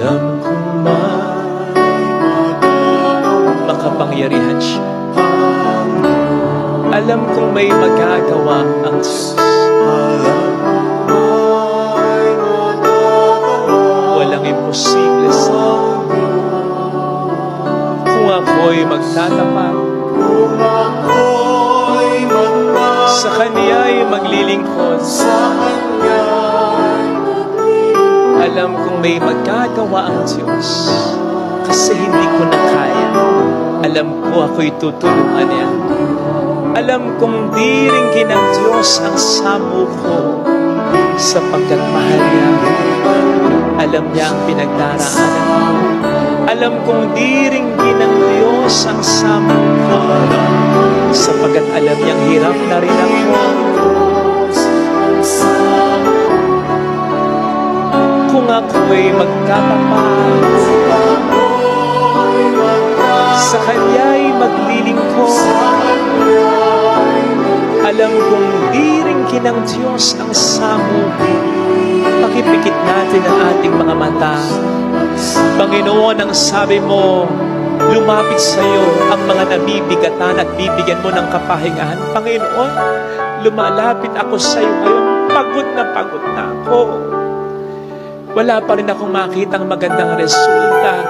Alam kong makapangyarihan siya. Alam kong may magagawa ang Diyos. Walang imposible sa kung ako'y magtatapat, sa Kanya'y maglilingkod, alam kong may magagawa ang Diyos. Kasi hindi ko na kaya. Alam ko ako'y tutulungan niya. Alam kong diringgin ng Diyos ang samo ko, sapagkat mahal niya. Alam niya ang pinagdaraanan ko. Alam kong diringgin ng Diyos ang samo ko, sapagkat alam niyang hirap na rin ako. Kung ako'y magkatapat, sa Kanya'y maglilingkod, alam kong diringgin ng Diyos ang samo. Pakipikit natin ang ating mga mata. Panginoon, ang sabi mo, lumapit sa iyo ang mga nabibigatan at bibigyan mo ng kapahingahan. Panginoon, lumalapit ako sa iyo ngayon. Pagod na ako. Wala pa rin akong makitang magandang resulta.